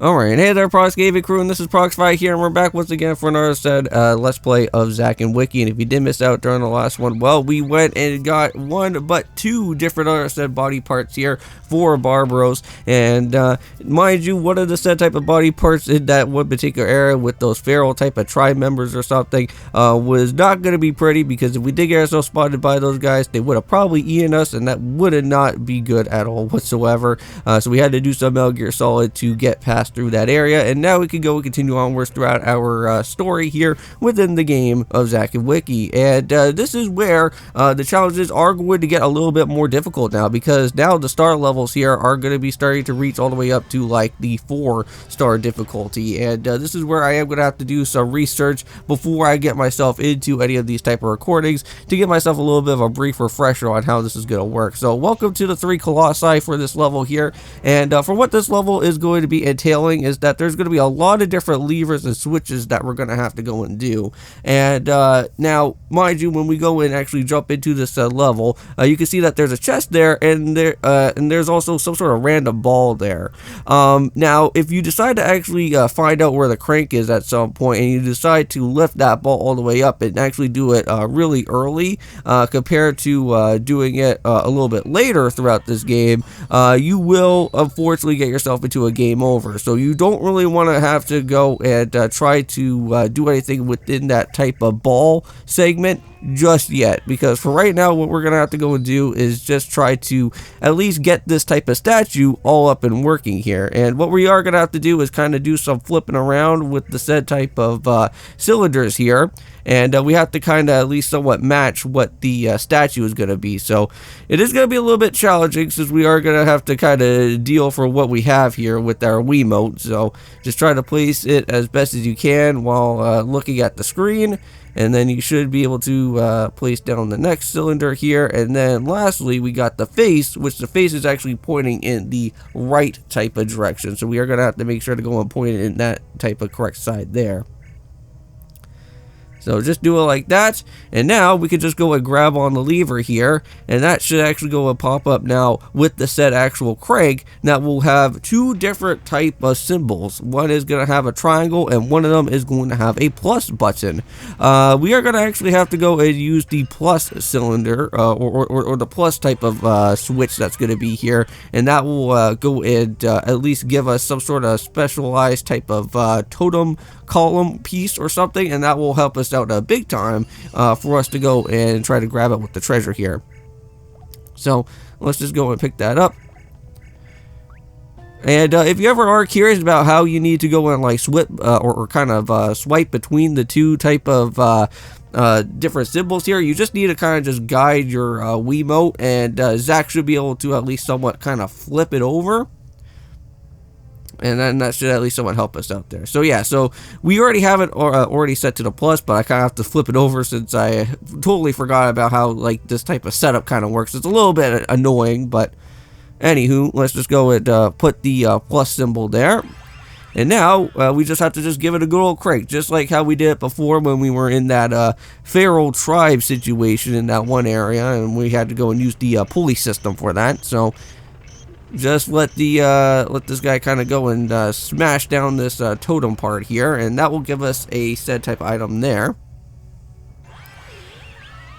Alright, hey there Prox Gaming Crew, and this is Proxify here, and we're back once again for another Let's Play of Zack Wiki. And if you did miss out during the last one, well, we went and got one but two different other body parts here for Barbaros. And mind you, one of the said type of body parts in that one particular area with those feral type of tribe members or something was not going to be pretty, because if we did get ourselves spotted by those guys, they would have probably eaten us, and that would not be good at all whatsoever. So we had to do some Metal Gear Solid to get past through that area, and now we can go and continue onwards throughout our story here within the game of Zack Wiki. And this is where the challenges are going to get a little bit more difficult now, because now the star levels here are going to be starting to reach all the way up to like the 4-star difficulty, and this is where I am going to have to do some research before I get myself into any of these type of recordings to give myself a little bit of a brief refresher on how this is going to work. So welcome to the 3 Colossi for this level here, and for what this level is going to be entailing is that there's going to be a lot of different levers and switches that we're going to have to go and do. And now, mind you, when we go and actually jump into this level, you can see that there's a chest there, and there's also some sort of random ball there. Now, if you decide to actually find out where the crank is at some point, and you decide to lift that ball all the way up and actually do it really early compared to doing it a little bit later throughout this game, you will unfortunately get yourself into a game over. So you don't really want to have to go and try to do anything within that type of ball segment just yet, because for right now what we're gonna have to go and do is just try to at least get this type of statue all up and working here. And what we are gonna have to do is kind of do some flipping around with the said type of cylinders here, and we have to kind of at least somewhat match what the statue is going to be. So it is going to be a little bit challenging, since we are going to have to kind of deal for what we have here with our Wiimote. So just try to place it as best as you can while looking at the screen, and then you should be able to place down the next cylinder here. And then lastly, we got the face, which the face is actually pointing in the right type of direction, so we are going to have to make sure to go and point it in that type of correct side there. So just do it like that, and now we can just go and grab on the lever here, and that should actually go and pop up now with the said actual crank that will have 2 different type of symbols. One is going to have a triangle, and one of them is going to have a plus button. We are going to actually have to go and use the plus cylinder, or the plus type of switch that's going to be here, and that will go and at least give us some sort of specialized type of totem column piece or something, and that will help us out a big time for us to go and try to grab it with the treasure here. So let's just go and pick that up. And if you ever are curious about how you need to go and like swipe or kind of swipe between the 2 type of different symbols here, you just need to kind of just guide your Wiimote, and Zack should be able to at least somewhat kind of flip it over. And then that should at least somewhat help us out there. So yeah, so we already have it already set to the plus, but I kind of have to flip it over since I totally forgot about how like this type of setup kind of works. It's a little bit annoying, but anywho, let's just go and put the plus symbol there. And now we just have to just give it a good old crank, just like how we did it before when we were in that feral tribe situation in that one area, and we had to go and use the pulley system for that. So just let this guy kind of go and smash down this totem part here, and that will give us a said type item there.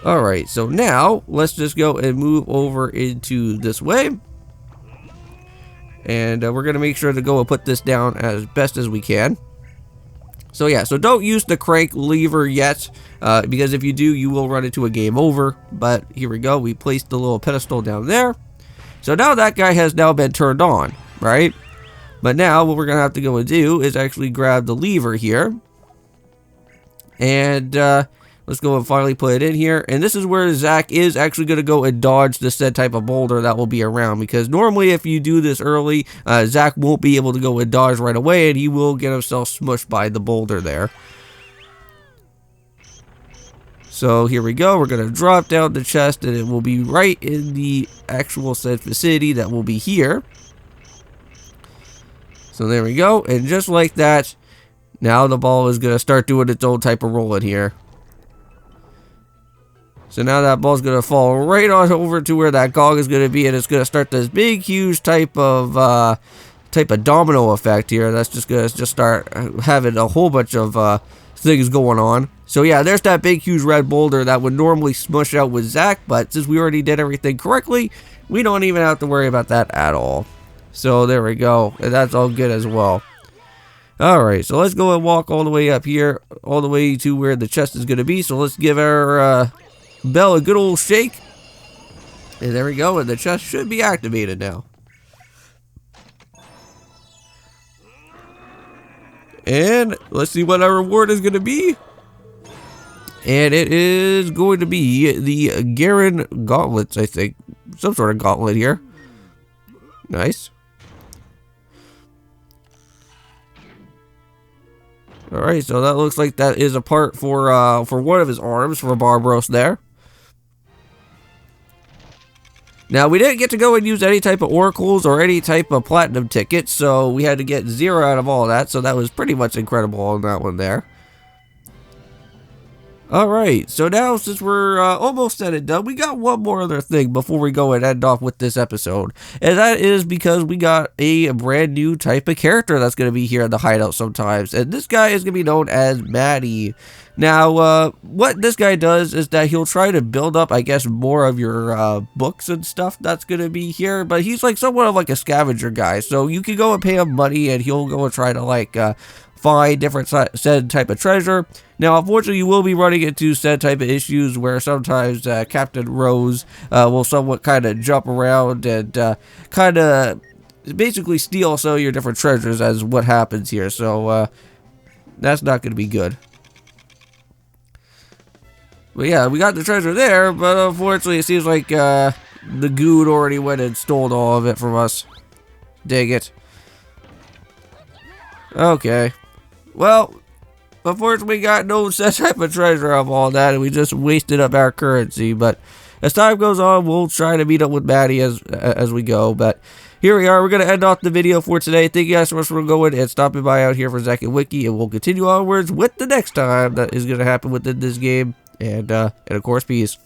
Alright, so now let's just go and move over into this way, and we're going to make sure to go and put this down as best as we can. So yeah, so don't use the crank lever yet, because if you do, you will run into a game over. But here we go, we placed the little pedestal down there. So now that guy has now been turned on, right? But now what we're going to have to go and do is actually grab the lever here. And let's go and finally put it in here. And this is where Zack is actually going to go and dodge the said type of boulder that will be around. Because normally if you do this early, Zack won't be able to go and dodge right away, and he will get himself smushed by the boulder there. So here we go, we're going to drop down the chest, and it will be right in the actual said vicinity that will be here. So there we go, and just like that, now the ball is going to start doing its own type of rolling here. So now that ball's going to fall right on over to where that gong is going to be, and it's going to start this big, huge type of type of domino effect here. That's just gonna start having a whole bunch of things going on. So yeah, there's that big huge red boulder that would normally smush out with Zack, but since we already did everything correctly, we don't even have to worry about that at all. So there we go, and that's all good as well. Alright, so let's go and walk all the way up here, all the way to where the chest is going to be. So let's give our bell a good old shake. And there we go, and the chest should be activated now. And let's see what our reward is going to be. And it is going to be the Garen gauntlets, I think. Some sort of gauntlet here. Nice. Alright, so that looks like that is a part for one of his arms, for Barbaros there. Now, we didn't get to go and use any type of oracles or any type of platinum tickets, so we had to get 0 out of all that, so that was pretty much incredible on that one there. Alright, so now since we're almost said and done, we got one more other thing before we go and end off with this episode. And that is because we got a brand new type of character that's going to be here in the hideout sometimes. And this guy is going to be known as Maddie. Now, what this guy does is that he'll try to build up, I guess, more of your books and stuff that's going to be here. But he's like somewhat of like a scavenger guy. So you can go and pay him money and he'll go and try to like find different said type of treasure. Now, unfortunately, you will be running into said type of issues where sometimes Captain Rose will somewhat kind of jump around and kind of basically steal some of your different treasures as what happens here. So that's not going to be good. But yeah, we got the treasure there, but unfortunately, it seems like the goon already went and stole all of it from us. Dang it. Okay. Well, unfortunately, we got no such type of treasure of all that, and we just wasted up our currency. But as time goes on, we'll try to meet up with Maddie as we go. But here we are. We're going to end off the video for today. Thank you guys so much for going and stopping by out here for Zack Wiki, and we'll continue onwards with the next time that is going to happen within this game. And of course, peace.